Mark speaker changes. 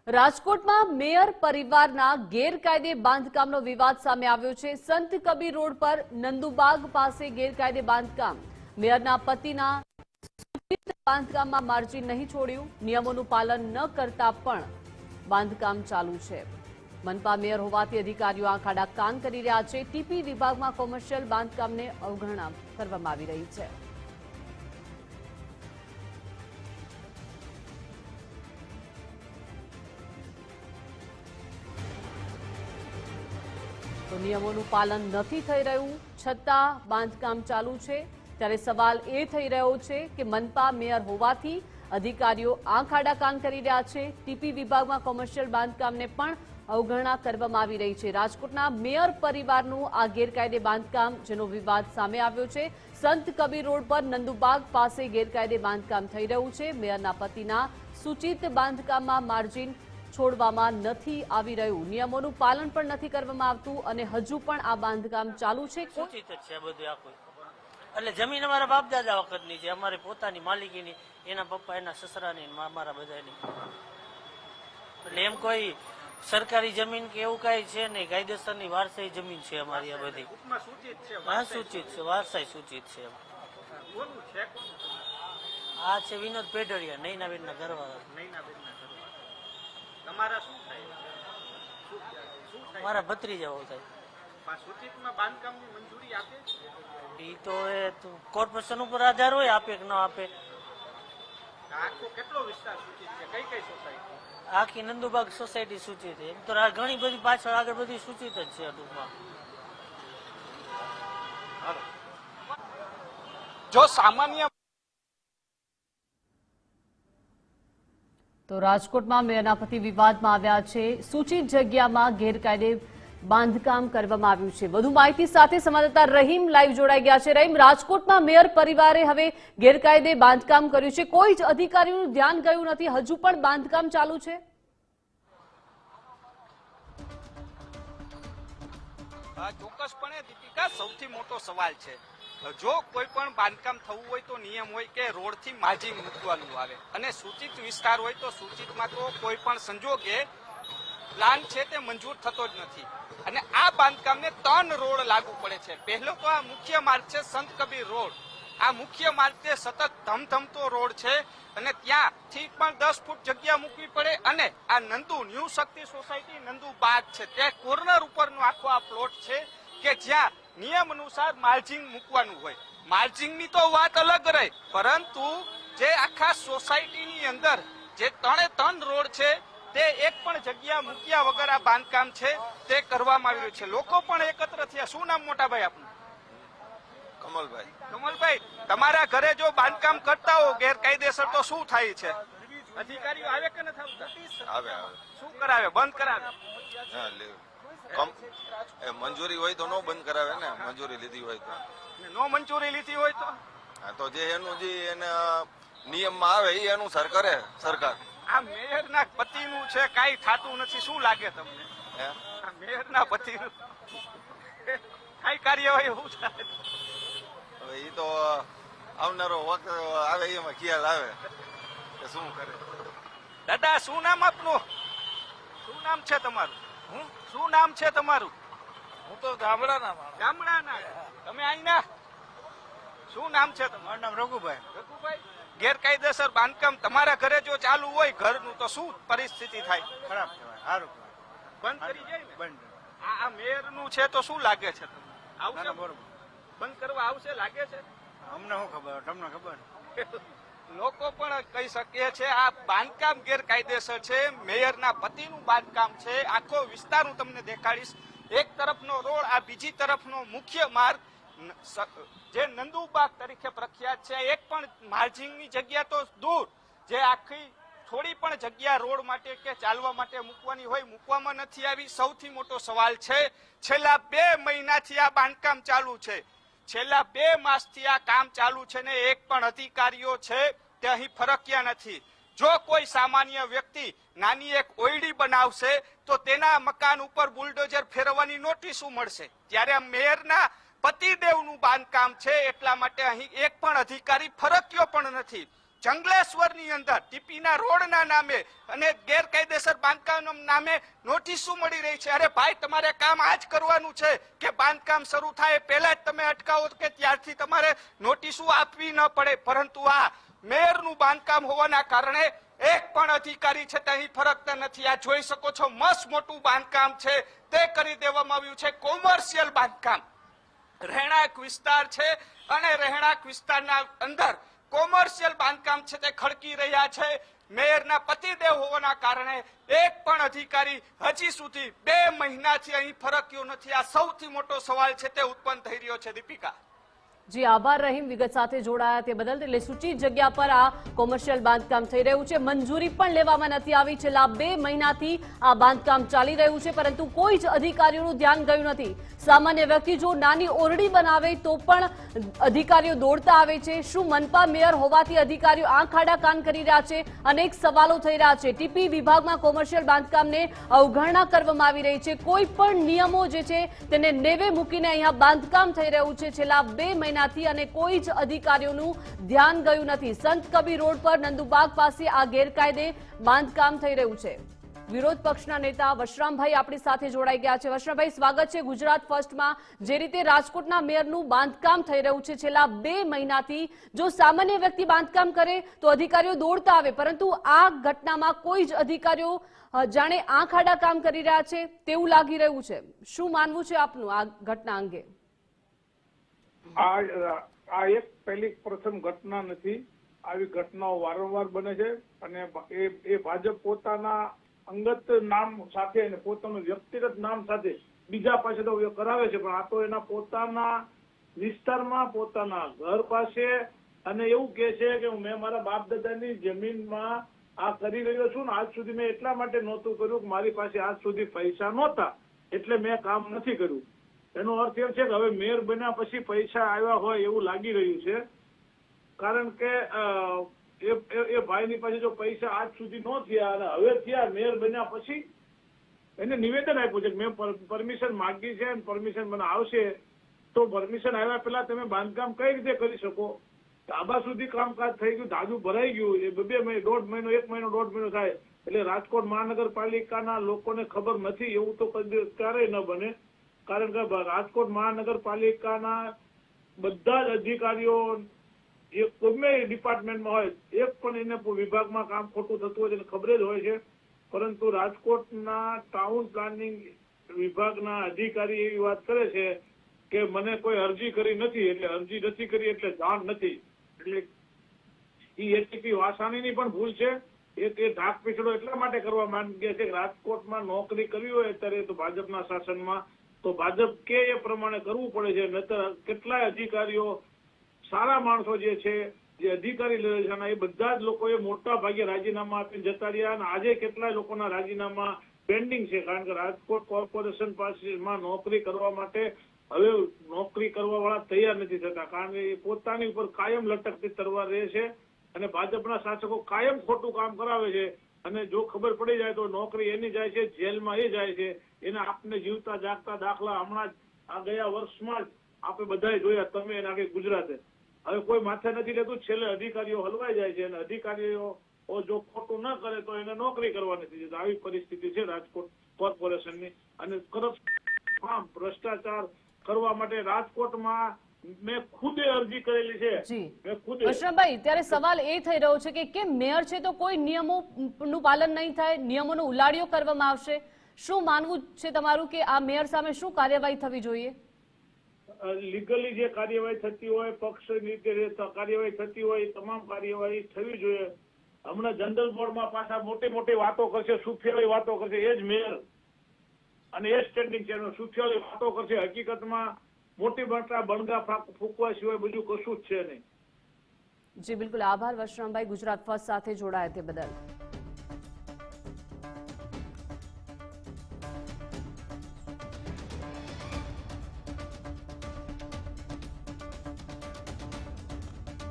Speaker 1: રાજકોટમાં મેયર પરિવારના ગેરકાયદે બાંધકામનો વિવાદ સામે આવ્યો છે। સંત કબીર રોડ પર નંદુબાગ પાસે ગેરકાયદે બાંધકામ। મેયરના પતિના બાંધકામમાં માર્જિન નહીં છોડ્યું, નિયમોનું પાલન ન કરતા પણ બાંધકામ ચાલુ છે। મનપા મેયર હોવાથી અધિકારીઓ આંખ આડા કાન કરી રહ્યા છે। ટીપી વિભાગમાં કોમર્શિયલ બાંધકામને અવગણના કરવામાં આવી રહી છે। તો નિયમોનું પાલન નથી થઈ રહ્યું છતાં બાંધકામ ચાલુ છે। ત્યારે સવાલ એ થઈ રહ્યો છે કે મનપા મેયર હોવાથી અધિકારીઓ આંખ આડા કાન કરી રહ્યા છે। ટીપી વિભાગમાં કોમર્શિયલ બાંધકામને પણ અવગણના કરવામાં આવી રહી છે। રાજકોટના મેયર પરિવારનું આ ગેરકાયદે બાંધકામ જેનો વિવાદ સામે આવ્યો છે। સંત કબીર રોડ પર નંદુબાગ પાસે ગેરકાયદે બાંધકામ થઈ રહ્યું છે। મેયરના પતિના સૂચિત બાંધકામમાં માર્જિન છોડવામાં નથી આવી રહ્યું, નિયમોનું પાલન પણ નથી કરવામાં આવતું અને હજુ પણ આ બાંધકામ ચાલુ છે।
Speaker 2: સૂચિત જ છે બધું આખું। એટલે જમીન અમારા બાપ દાદા વખતની છે, અમારી પોતાની માલિકીની, એના પપ્પા એના સસરાની, અમારા બધાની। એટલે એમ કોઈ સરકારી જમીન કે એવું કઈ છે નહીં, કાયદેસરની વારસાઈ જમીન છે અમારી આ બધી। હા સૂચિત છે, વારસાઈ સૂચિત છે। આ છે વિનોદ પેઢડિયા, નૈનાબેનના ઘરવાળા।
Speaker 3: તમારા શું થાય?
Speaker 2: મારા ભત્રીજાઓ થાય।
Speaker 3: સૂચિતમાં બાંધકામની મંજૂરી આપે છે?
Speaker 2: એ તો કોર્પોરેશન ઉપર આધાર હોય, આપે કે ન આપે।
Speaker 3: આખો કેટલો વિસ્તાર સૂચિત છે? કઈ કઈ સોસાયટી?
Speaker 2: આખી નંદુબાગ સોસાયટી સૂચિત છે। એમ તો ઘણી બધી પાછળ આગળ બધી સૂચિત જ છે ટૂંકમાં।
Speaker 3: જો સામાન્ય
Speaker 1: તો રાજકોટમાં મેયરના પતિ વિવાદમાં આવ્યા છે। સૂચિત જગ્યામાં ગેરકાયદે બાંધકામ કરવામાં આવ્યું છે। વધુ માહિતી સાથે સંવાદદાતા રહીમ લાઈવ જોડાઈ ગયા છે। રહીમ, રાજકોટમાં મેયર પરિવારે હવે ગેરકાયદે બાંધકામ કર્યું છે, કોઈ જ અધિકારીનું ધ્યાન ગયું નથી, હજુ પણ બાંધકામ ચાલુ છે।
Speaker 3: ચોક્કસપણે દીપિકા, સૌથી મોટો સવાલ છે, જો કોઈ પણ બાંધકામ થવું હોય તો નિયમ હોય કે રોડ થી માર્જિન મૂકવાનું આવે અને સૂચિત વિસ્તાર હોય તો સૂચિતમાં તો કોઈ પણ સંજોગે પ્લાન છે તે મંજૂર થતો જ નથી અને આ બાંધકામને 3 રોડ લાગુ પડે છે। પહેલો તો આ મુખ્ય માર્ગ છે સંત કબીર રોડ। આ મુખ્ય માર્ગ તે સતત ધમધમતો રોડ છે અને ત્યાંથી પણ 10 ફૂટ જગ્યા મૂકવી પડે અને આ નંદુ ન્યૂ શક્તિ સોસાયટી નંદુ બાગ છે તે કોર્નર ઉપરનો આખો આ પ્લોટ છે કે જ્યાં નિયમ અનુસાર માર્જિન મૂકવાનું હોય। માર્જિનની તો વાત અલગ રહે, પરંતુ જે આખા સોસાયટીની અંદર જે 3 રોડ છે તે એક પણ જગ્યા મૂક્યા વગર આ બાંધકામ છે તે કરવામાં આવી રહ્યું છે। લોકો પણ એકત્ર થયા। શું નામ મોટાભાઈ આપનું?
Speaker 4: કમલભાઈ।
Speaker 3: કમલભાઈ, તમારા ઘરે જો બાંધકામ કરતા હો ગેરકાયદેસર તો શું થાય છે? અધિકારીઓ આવે કે નથી આવતા?
Speaker 4: આવે
Speaker 3: શું કરાવે? બંધ કરાવે?
Speaker 4: મંજૂરી હોય તો નો બંધ કરાવે ને, મંજૂરી લીધી હોય તો।
Speaker 3: નો મંજૂરી લીધી હોય તો
Speaker 4: તો જે એનું જે એને નિયમમાં આવે એ અનુસાર કરે સરકાર।
Speaker 3: આ મેયરના પતિનું છે, કાંઈ થાતું નથી, શું લાગે તમને? આ મેયરના પતિનું કઈ કાર્યવાહી શું થાય?
Speaker 4: હવે એ તો આવનારો વખત આવે એમાં ખ્યાલ આવે કે શું કરે।
Speaker 3: દાદા, શું નામ આપનું? શું નામ છે તમારું? શું નામ છે તમારું?
Speaker 2: હું તો ગામડાના
Speaker 3: ગામડાના? તમે અહીંના? શું નામ છે તમારું?
Speaker 2: મારું નામ રઘુભાઈ।
Speaker 3: રઘુભાઈ, ગેરકાયદેસર બાંધકામ તમારા ઘરે જો ચાલુ હોય ઘરનું તો શું પરિસ્થિતિ થાય?
Speaker 2: ખરાબ કહેવાય, સારું
Speaker 3: બંધ કરી જાય ને?
Speaker 2: બંધ
Speaker 3: આ મેયરનું છે તો શું લાગે છે તમને? આવશે?
Speaker 2: બરોબર,
Speaker 3: બંધ કરવા આવશે લાગે છે?
Speaker 2: અમને શું ખબર, તમને ખબર?
Speaker 3: લોકો પણ કહી શકે છે આ બાંધકામ ગેરકાયદેસર છે, મેયરના પતિનું બાંધકામ છે। આખો વિસ્તાર હું તમને દેખાડીશ। એક તરફનો રોડ, આ બીજી તરફનો મુખ્ય માર્ગ જે નંદુબાગ તરીકે પ્રખ્યાત છે, એક પણ માર્જિનની જગ્યા તો દૂર, જે આખી થોડી પણ જગ્યા રોડ માટે કે ચાલવા માટે મૂકવાની હોય મૂકવામાં નથી આવી। સૌથી મોટો સવાલ છે, છેલ્લા 2 મહિનાથી આ બાંધકામ ચાલુ છે, છેલ્લા 2 માસથી આ કામ ચાલુ છે ને એક પણ અધિકારીઓ છે તે અહીં ફરક્યા નથી। જો કોઈ સામાન્ય વ્યક્તિ નાની એક ઓયડી બનાવશે તો તેના મકાન ઉપર બુલડોઝર ફેરવવાની નોટિસો મળશે, ત્યારે મેયરના પતિદેવનું બાંધકામ છે એટલા માટે અહીં એક પણ અધિકારી ફરક્યો પણ નથી। જંગલેશ્વરની અંદર ટીપીના રોડના નામે અને ગેરકાયદેસર બાંધકામ નામે નોટિસો મળી રહી છે. અરે ભાઈ, તમારે કામ આ જ કરવાનું છે કે બાંધકામ શરૂ થાય પહેલા જ તમે અટકાવો કે ત્યારથી તમારે નોટિસો આપવી ન પડે. પરંતુ આ મેયરનું બાંધકામ હોવાના કારણે એક પણ અધિકારી છે ત્યાં ફરકતા નથી. આ જોઈ શકો છો, મસ્ત મોટું બાંધકામ છે તે કરી દેવામાં આવ્યું છે. કોમર્શિયલ બાંધકામ રહેણાંક વિસ્તાર છે અને રહેણાંક વિસ્તારના અંદર કોમર્શિયલ બાંધકામ છે તે ખડકી રહ્યા છે. મેયરના પતિદેવ હોવાના કારણે એક પણ અધિકારી હજી સુધી 2 મહિનાથી અહીં ફરક્યો નથી. આ સૌથી મોટો સવાલ છે તે ઉત્પન્ન થઈ રહ્યો છે. દીપિકા.
Speaker 1: જી આભાર રહીમ, વિગત સાથે જોડાયા તે બદલ. એટલે સૂચિત જગ્યા પર આ કોમર્શિયલ બાંધકામ થઈ રહ્યું છે. મંજૂરી પણ લેવામાં નથી આવી. છેલ્લા 2 મહિનાથી આ બાંધકામ ચાલી રહ્યું છે, પરંતુ કોઈ જ અધિકારીઓનું ધ્યાન ગયું નથી. સામાન્ય વ્યક્તિ જો નાની ઓરડી બનાવે તો પણ અધિકારીઓ દોડતા આવે છે. શું મનપા મેયર હોવાથી અધિકારીઓ આંખ આડા કાન કરી રહ્યા છે? અનેક સવાલો થઈ રહ્યા છે. ટીપી વિભાગમાં કોમર્શિયલ બાંધકામને અવગણના કરવામાં આવી રહી છે. કોઈ પણ નિયમો જે છે તેને નેવે મૂકીને અહીંયા બાંધકામ થઈ રહ્યું છે છેલ્લા 2 મહિનાથી, અને કોઈ જ અધિકારીઓનું ધ્યાન ગયું નથી. સંત કબીર રોડ પર નંદુબાગ પાસે આ ગેરકાયદે બાંધકામ થઈ રહ્યું છે. વિરોધ પક્ષના નેતા વશરામભાઈ આપણી સાથે જોડાઈ ગયા છે. વશરામભાઈ, સ્વાગત છે ગુજરાત ફર્સ્ટમાં. જે રીતે રાજકોટના મેયરનું બાંધકામ થઈ રહ્યું છે છેલ્લા 2 મહિનાથી, જો સામાન્ય વ્યક્તિ બાંધકામ કરે તો અધિકારીઓ દોડતા આવે, પરંતુ આ ઘટનામાં કોઈ જ અધિકારીઓ જાણે આંખ આડા કામ કરી રહ્યા છે તેવું લાગી રહ્યું છે. શું માનવું છે આપનું આ ઘટના અંગે?
Speaker 5: આ એક પહેલી પ્રથમ ઘટના નથી. આવી ઘટનાઓ વારંવાર બને છે અને એ ભાજપ પોતાના અંગત નામ સાથે અને પોતાનું વ્યક્તિગત નામ સાથે બીજા પાસે તો કરાવે છે, પણ આ તો એના પોતાના વિસ્તારમાં, પોતાના ઘર પાસે, અને એવું કે છે કે મેં મારા બાપ દાદાની જમીનમાં આ કરી રહ્યો છું ને આજ સુધી મેં એટલા માટે નહોતું કર્યું કે મારી પાસે આજ સુધી પૈસા નહોતા એટલે મેં કામ નથી કર્યું. એનો અર્થ એમ છે કે હવે મેયર બન્યા પછી પૈસા આવ્યા હોય એવું લાગી રહ્યું છે. કારણ કે એ ભાઈની પાસે જો પૈસા આજ સુધી ન થયા અને હવે થયા મેયર બન્યા પછી, એને નિવેદન આપ્યું છે કે મેં પરમિશન માંગી છે અને પરમિશન મને આવશે, તો પરમિશન આવ્યા પહેલા તમે બાંધકામ કઈ રીતે કરી શકો? ધાબા સુધી કામકાજ થઈ ગયું, ધાબુ ભરાઈ ગયું, એ 2 મહિના, 1.5 મહિનો, 1.5 મહિનો થાય. એટલે રાજકોટ મહાનગરપાલિકાના લોકોને ખબર નથી એવું તો ક્યારેય ન બને. કારણ કે રાજકોટ મહાનગરપાલિકાના બધા જ અધિકારીઓ જે કોઈ ડિપાર્ટમેન્ટમાં હોય, એક પણ એને વિભાગમાં કામ ખોટું થતું હોય એને ખબર જ હોય છે. પરંતુ રાજકોટના ટાઉન પ્લાનિંગ વિભાગના અધિકારી એવી વાત કરે છે કે મને કોઈ અરજી કરી નથી, એટલે અરજી નથી કરી એટલે જાણ નથી. એટલે એ એટીપી વાસાણીની પણ ભૂલ છે. એ ઢાક પીછડો એટલા માટે કરવા માંગે છે કે રાજકોટમાં નોકરી કરવી હોય અત્યારે તો ભાજપના શાસનમાં, તો ભાજપ કે એ પ્રમાણે કરવું પડે છે. નહીતર કેટલાય અધિકારીઓ, સારા માણસો જે છે, જે અધિકારી લે છે, એ બધા જ લોકોએ મોટા ભાગે રાજીનામા આપીને જતા રહ્યા, અને આજે કેટલાય લોકોના રાજીનામા પેન્ડિંગ છે. કારણ કે રાજકોટ કોર્પોરેશન પાસેમાં નોકરી કરવા માટે હવે નોકરી કરવા વાળા તૈયાર નથી થતા. કારણ કે એ પોતાની ઉપર કાયમ લટકતી તલવાર રહે છે અને ભાજપના શાસકો કાયમ ખોટું કામ કરાવે છે. અને જો ખબર પડી જાય તો નોકરી એની જાય છે, જેલમાં એ જાય છે. એને આપને જીવતા જાગતા દાખલા હમણાં જ આ ગયા વર્ષમાં જ આપણે બધાએ જોયા, તમે એના આખી ગુજરાતે. હવે કોઈ માથે નથી લેતું, છેલ્લે અધિકારીઓ હલવાઈ જાય છે અને અધિકારીઓ જો ખોટું ન કરે તો એને નોકરી કરવા નથી જતી. આવી પરિસ્થિતિ છે રાજકોટ કોર્પોરેશનની. અને કરપ્શન, ભ્રષ્ટાચાર કરવા માટે રાજકોટમાં મેં ખુદે અરજી કરેલી છે. મેં ખુદે.
Speaker 1: વશરામભાઈ, ત્યારે સવાલ એ થઈ રહ્યો છે કે કેમ મેયર છે તો કોઈ નિયમોનું પાલન નહીં થાય, નિયમોનો ઉલાડિયો કરવામાં આવશે? શું માનવું છે તમારું કે આ મેયર સામે શું કાર્યવાહી થવી જોઈએ?
Speaker 5: લીગલી જે કાર્યવાહી થતી હોય, પક્ષની રીતે કાર્યવાહી થતી હોય, તમામ કાર્યવાહી થવી જોઈએ. હમણાં જનરલ બોર્ડમાં પાછા મોટી મોટી વાતો કરશે, સુફિયાળી વાતો કરશે, એ જ મેયર અને એ સ્ટેન્ડિંગ ચેરમેન સુફિયાળી વાતો કરશે. હકીકતમાં મોટી મોટા બણગા ફૂંકવા સિવાય બીજું કશું જ છે નહીં.
Speaker 1: જી બિલકુલ, આભાર વશરામભાઈ ગુજરાત ફર્સ્ટ સાથે જોડાયા તે બદલ.